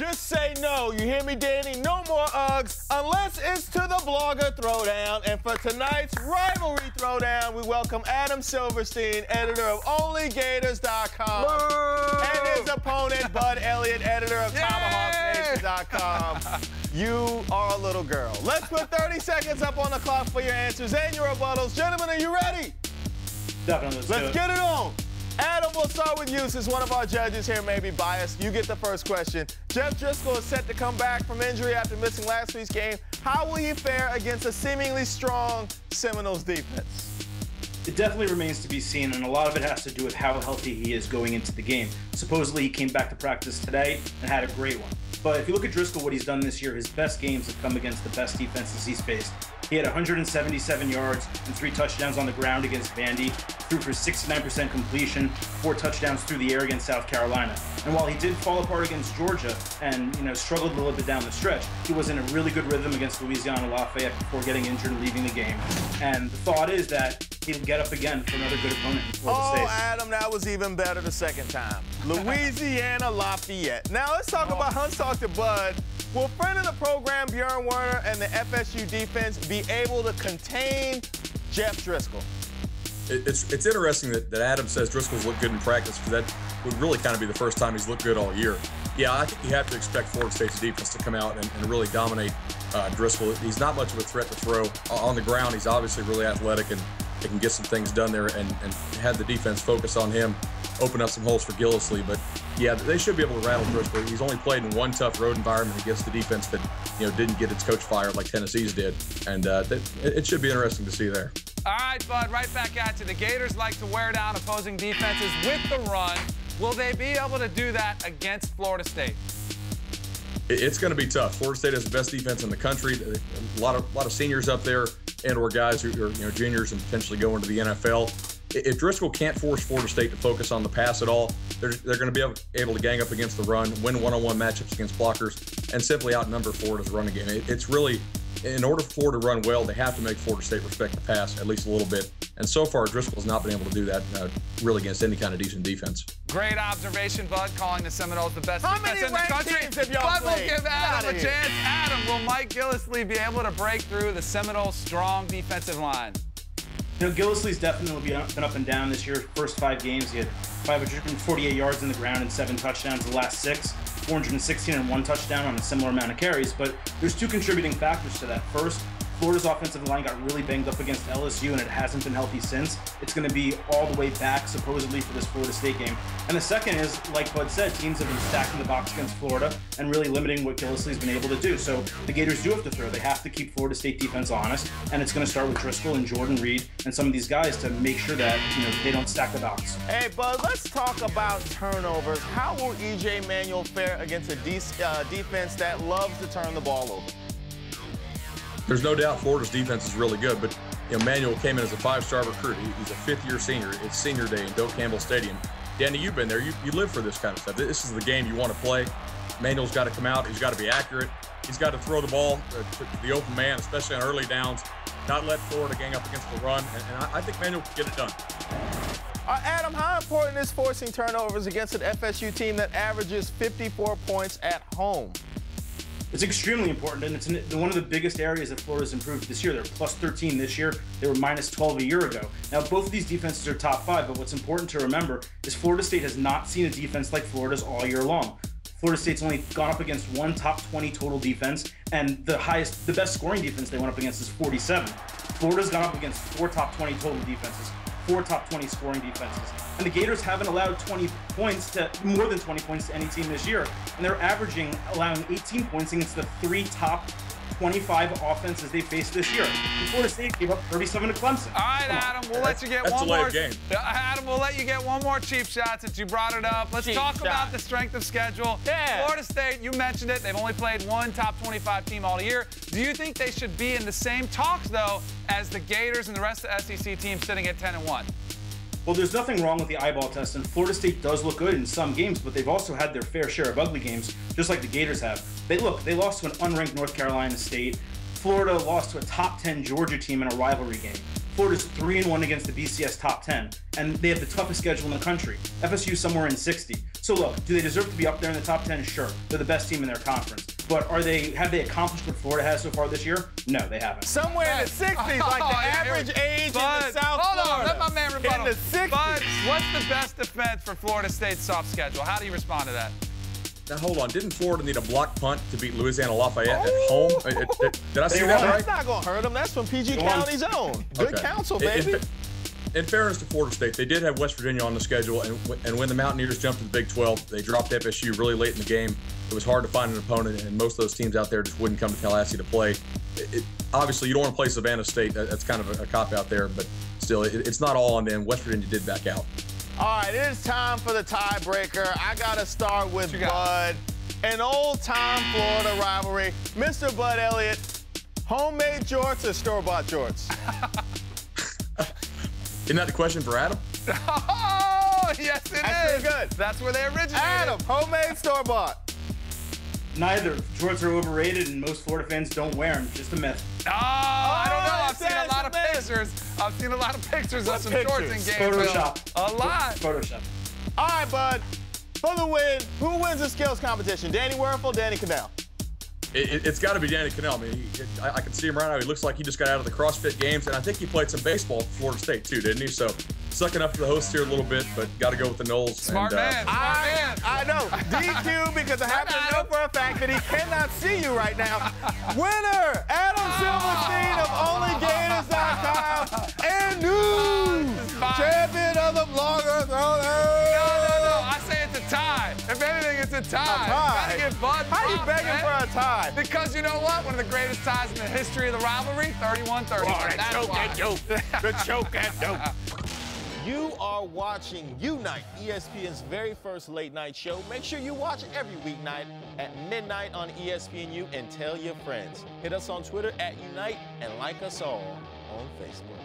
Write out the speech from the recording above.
Just say no. You hear me, Danny? No more Uggs unless it's to the blogger Throwdown. And for tonight's rivalry Throwdown, we welcome Adam Silverstein, editor of OnlyGators.com, and his opponent, Bud Elliott, editor of TomahawkNation.com. You are a little girl. Let's put 30 seconds up on the clock for your answers and your rebuttals. Gentlemen, are you ready? Definitely. Let's get it on. Adam, we'll start with you since one of our judges here may be biased. You get the first question. Jeff Driscoll is set to come back from injury after missing last week's game. How will he fare against a seemingly strong Seminoles defense? It definitely remains to be seen, and a lot of it has to do with how healthy he is going into the game. Supposedly, he came back to practice today and had a great one. But if you look at Driscoll, what he's done this year, his best games have come against the best defenses he's faced. He had 177 yards and 3 touchdowns on the ground against Vandy, threw for 69% completion, 4 touchdowns through the air against South Carolina. And while he did fall apart against Georgia and struggled a little bit down the stretch, he was in a really good rhythm against Louisiana Lafayette before getting injured and leaving the game. And the thought is that he'll get up again for another good opponent in Florida State. Adam, that was even better the second time. Louisiana Lafayette. Now let's talk to Bud. Will friend of the program, Bjorn Werner, and the FSU defense be able to contain Jeff Driscoll? It's interesting that Adam says Driscoll's looked good in practice, because that would really kind of be the first time he's looked good all year. Yeah, I think you have to expect Florida State's defense to come out and really dominate Driscoll. He's not much of a threat to throw. On the ground, he's obviously really athletic, and they can get some things done there and have the defense focus on him, open up some holes for Gillislee. But yeah, they should be able to rattle Driscoll. He's only played in one tough road environment against the defense that didn't get its coach fired like Tennessee's did, and it should be interesting to see there. All right, Bud, right back at you. The Gators like to wear down opposing defenses with the run. Will they be able to do that against Florida State? It's going to be tough. Florida State has the best defense in the country. A lot of seniors up there, and/or guys who are juniors and potentially go into the NFL. If Driscoll can't force Florida State to focus on the pass at all, they're going to be able to gang up against the run, win one-on-one matchups against blockers, and simply outnumber Florida's running game. It's really, in order for Florida to run well, they have to make Florida State respect the pass at least a little bit. And so far, Driscoll's not been able to do that really against any kind of decent defense. Great observation, Bud, calling the Seminoles the best defense in the country. Bud will give Adam a chance. Adam, will Mike Gillislee be able to break through the Seminoles' strong defensive line? Gillislee's definitely been up and down this year. First 5 games, he had 548 yards in the ground and 7 touchdowns. The last 6, 416 and 1 touchdown on a similar amount of carries. But there's 2 contributing factors to that. First, Florida's offensive line got really banged up against LSU, and it hasn't been healthy since. It's going to be all the way back, supposedly, for this Florida State game. And the second is, like Bud said, teams have been stacking the box against Florida and really limiting what Gillislee's been able to do. So the Gators do have to throw. They have to keep Florida State defense honest, and it's going to start with Driscoll and Jordan Reed and some of these guys to make sure that they don't stack the box. Hey, Bud, let's talk about turnovers. How will E.J. Manuel fare against a defense that loves to turn the ball over? There's no doubt Florida's defense is really good, but Manuel came in as a 5-star recruit. He's a 5th-year senior. It's senior day in Doak Campbell Stadium. Danny, you've been there. You live for this kind of stuff. This is the game you want to play. Manuel's got to come out. He's got to be accurate. He's got to throw the ball to the open man, especially on early downs, not let Florida gang up against the run, and I think Manuel can get it done. Adam, how important is forcing turnovers against an FSU team that averages 54 points at home? It's extremely important, and it's one of the biggest areas that Florida's improved this year. They're plus 13 this year. They were minus 12 a year ago. Now, both of these defenses are top 5, but what's important to remember is Florida State has not seen a defense like Florida's all year long. Florida State's only gone up against 1 top 20 total defense, and the best scoring defense they went up against is 47. Florida's gone up against 4 top 20 total defenses, 4 top 20 scoring defenses. And the Gators haven't allowed more than 20 points to any team this year. And they're allowing 18 points against the 3 top 25 offenses they faced this year. And Florida State gave up 37 to Clemson. All right, Adam, we'll let you get one more. Game. Adam, we'll let you get one more cheap shot since you brought it up. Let's talk about the strength of schedule. Yeah. Florida State, you mentioned it. They've only played 1 top 25 team all year. Do you think they should be in the same talks, though, as the Gators and the rest of the SEC teams sitting at 10-1? Well, there's nothing wrong with the eyeball test, and Florida State does look good in some games, but they've also had their fair share of ugly games, just like the Gators have. They lost to an unranked North Carolina State. Florida lost to a top 10 Georgia team in a rivalry game. Florida's 3-1 against the BCS top 10, and they have the toughest schedule in the country. FSU somewhere in 60. So So look, do they deserve to be up there in the top 10? Sure. They're the best team in their conference. But have they accomplished what Florida has so far this year? No, they haven't. Somewhere in the 60s, like the average age in the South Hold Florida. on, let my man rebuttal. In the 60s. Bud, what's the best defense for Florida State's soft schedule? How do you respond to that? Now, hold on. Didn't Florida need a block punt to beat Louisiana Lafayette at home? Did I see that right? That's not going to hurt them. That's from PG County's own. Good counsel, baby. In fairness to Florida State, they did have West Virginia on the schedule, and when the Mountaineers jumped to the Big 12, they dropped FSU really late in the game. It was hard to find an opponent, and most of those teams out there just wouldn't come to Tallahassee to play. Obviously, you don't want to play Savannah State. That's kind of a cop-out there, but still, it's not all on them. West Virginia did back out. All right, it is time for the tiebreaker. I got to start with Bud. An old-time Florida rivalry. Mr. Bud Elliott, homemade jorts or store-bought jorts? Isn't that the question for Adam? Oh, yes, it is. That's pretty good. That's where they originated. Adam, homemade, store-bought? Neither. Jorts are overrated, and most Florida fans don't wear them. Just a myth. Oh, I don't know. I've seen a lot of pictures. I've seen a lot of pictures of some shorts in games. Photoshop. A lot. Photoshop. All right, Bud. For the win, who wins the skills competition? Danny Werfel, Danny Cannell? It's got to be Danny Cannell. I mean, I can see him right now. He looks like he just got out of the CrossFit Games, and I think he played some baseball for Florida State too, didn't he? So sucking up to the host here a little bit, but got to go with the Noles. Smart man. Smart man. I know. DQ, because I happen to know for a fact that he cannot see you right now. Winner, Adam Silverstein of OnlyGators.com and new champion of the Blogger Throwdown. No. I say it's a tie. If anything, it's a tie. Gotta give Bud How are you props, begging man. for a tie? Because you know what? One of the greatest ties in the history of the rivalry, 31-30. That's why. The choke and dope. You are watching Unite, ESPN's very first late night show. Make sure you watch it every weeknight at midnight on ESPNU and tell your friends. Hit us on Twitter @Unite and like us all on Facebook.